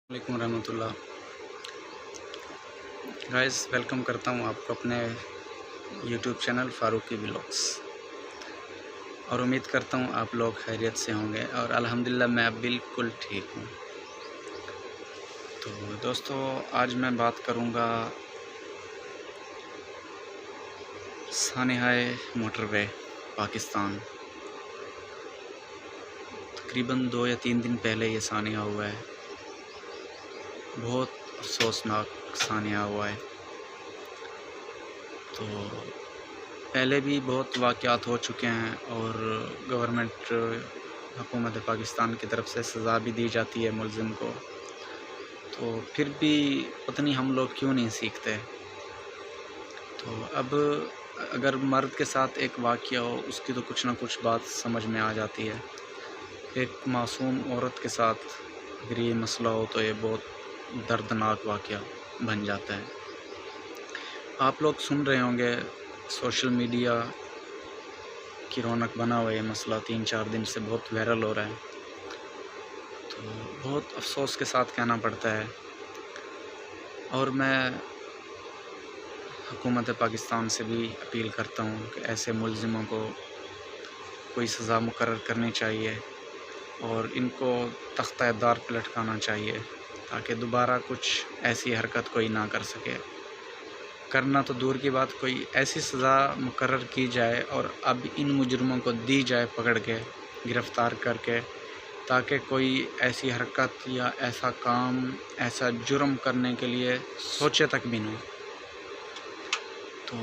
वालेकुम रहमतुल्लाह। Guys, welcome करता हूँ आपको अपने यूट्यूब चैनल फारूकी व्लॉग्स, और उम्मीद करता हूँ आप लोग खैरियत से होंगे। और अल्हम्दुलिल्लाह मैं अब बिल्कुल ठीक हूँ। तो दोस्तों, आज मैं बात करूँगा सानिहाए मोटरवे पाकिस्तान। तकरीबन 2 या 3 दिन पहले ये सानिया हुआ है। बहुत अफसोसनाक सानिया हुआ है। तो पहले भी बहुत वाक़यात हो चुके हैं और गवर्नमेंट हुकूमत पाकिस्तान की तरफ से सज़ा भी दी जाती है मुलज़िम को। तो फिर भी पता नहीं हम लोग क्यों नहीं सीखते। तो अब अगर मर्द के साथ एक वाक़या हो, उसकी तो कुछ ना कुछ बात समझ में आ जाती है। एक मासूम औरत के साथ अगर ये मसला हो तो ये बहुत दर्दनाक वाक़या बन जाता है। आप लोग सुन रहे होंगे, सोशल मीडिया की रौनक बना हुआ है ये मसला। 3-4 दिन से बहुत वायरल हो रहा है। तो बहुत अफसोस के साथ कहना पड़ता है, और मैं हुकूमत पाकिस्तान से भी अपील करता हूँ कि ऐसे मुलज़िमों को कोई सज़ा मुकर्रर करनी चाहिए और इनको तख्ता-ए-दार पे लटकाना चाहिए, ताकि दोबारा कुछ ऐसी हरकत कोई ना कर सके। करना तो दूर की बात, कोई ऐसी सज़ा मुकर्रर की जाए और अब इन मुजरिमों को दी जाए पकड़ के, गिरफ़्तार करके, ताकि कोई ऐसी हरकत या ऐसा काम, ऐसा जुर्म करने के लिए सोचे तक भी नहीं। तो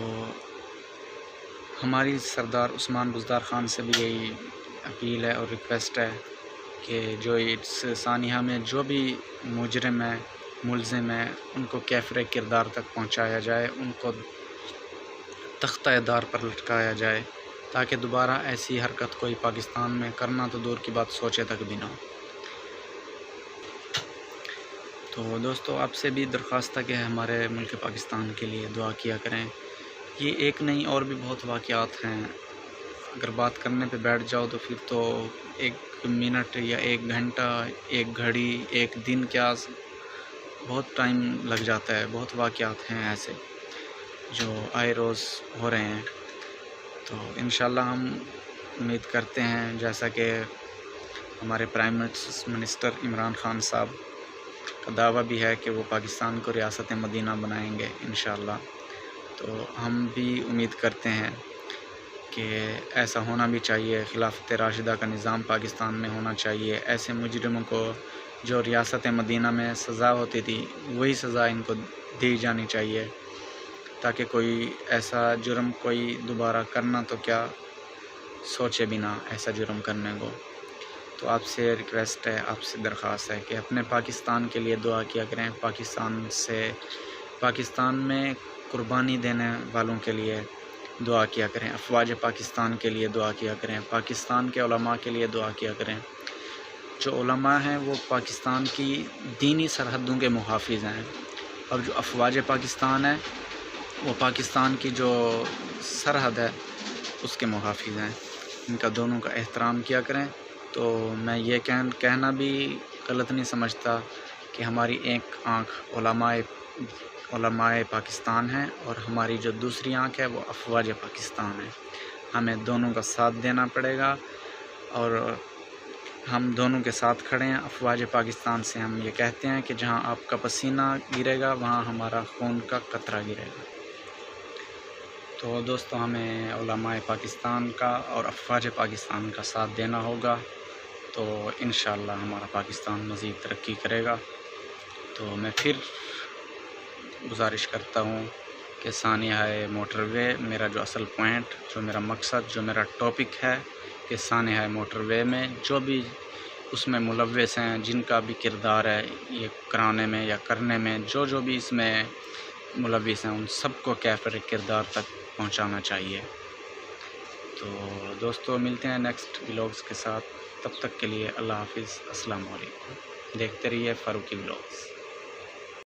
हमारी सरदार उस्मान बुज़दार ख़ान से भी यही अपील है और रिक्वेस्ट है कि जो इस सानिया में जो भी मुजरिम है, मुलज़िम है, उनको कैफ़रे किरदार तक पहुंचाया जाए, उनको तख्ता-ए-दार पर लटकाया जाए, ताकि दोबारा ऐसी हरकत कोई पाकिस्तान में करना तो दूर की बात सोचे तक भी ना हो। तो दोस्तों, आपसे भी दरख्वास्त है कि हमारे मुल्क पाकिस्तान के लिए दुआ किया करें। ये एक नहीं, और भी बहुत वाक़यात हैं। अगर बात करने पे बैठ जाओ तो फिर तो 1 मिनट या 1 घंटा, 1 घड़ी, 1 दिन, क्या बहुत टाइम लग जाता है। बहुत वाक़यात हैं ऐसे जो आए रोज़ हो रहे हैं। तो इंशाल्लाह हम उम्मीद करते हैं, जैसा कि हमारे प्राइम मिनिस्टर इमरान ख़ान साहब का दावा भी है कि वो पाकिस्तान को रियासत मदीना बनाएंगे इंशाल्लाह। तो हम भी उम्मीद करते हैं कि ऐसा होना भी चाहिए। खिलाफत राशिदा का निज़ाम पाकिस्तान में होना चाहिए। ऐसे मुजरिमों को जो रियासत मदीना में सज़ा होती थी, वही सज़ा इनको दी जानी चाहिए, ताकि कोई ऐसा जुर्म कोई दोबारा करना तो क्या, सोचे भी ना ऐसा जुर्म करने को। तो आपसे रिक्वेस्ट है, आपसे दरख्वास्त है कि अपने पाकिस्तान के लिए दुआ किया करें। पाकिस्तान में कुर्बानी देने वालों के लिए दुआ किया करें। अफ़वाज पाकिस्तान के लिए दुआ किया करें। पाकिस्तान के उलमा के लिए दुआ किया करें। जो उलमा हैं वो पाकिस्तान की दीनी सरहदों के मुहाफ़िज़ हैं, और जो अफ़वाज पाकिस्तान है वो पाकिस्तान की जो सरहद है उसके मुहाफ़िज़ हैं। इनका दोनों का एहतराम किया करें। तो मैं ये कहना भी गलत नहीं समझता कि हमारी एक आँख उलमाए पाकिस्तान है और हमारी जो दूसरी आँख है वो अफ़वाज पाकिस्तान है। हमें दोनों का साथ देना पड़ेगा, और हम दोनों के साथ खड़े हैं। अफ़वाज पाकिस्तान से हम ये कहते हैं कि जहाँ आपका पसीना गिरेगा वहाँ हमारा खून का कतरा गिरेगा। तो दोस्तों, हमें उलमाए पाकिस्तान का और अफ़वाज पाकिस्तान का साथ देना होगा, तो इंशाअल्लाह हमारा पाकिस्तान मज़ीद तरक्की करेगा। तो मैं फिर गुजारिश करता हूँ कि सानिहाए मोटरवे, मेरा जो असल पॉइंट, जो मेरा मकसद, जो मेरा टॉपिक है, कि सानिहाए मोटरवे में जो भी उसमें मुलव्वस हैं, जिनका भी किरदार है ये कराने में या करने में, जो भी इसमें मुलव्वस हैं, उन सबको कैफ़रे किरदार तक पहुंचाना चाहिए। तो दोस्तों, मिलते हैं नेक्स्ट व्लॉग्स के साथ। तब तक के लिए अल्लाह हाफ़िज़, अस्सलाम वालेकुम। देखते रहिए फारूकी व्लॉग्स।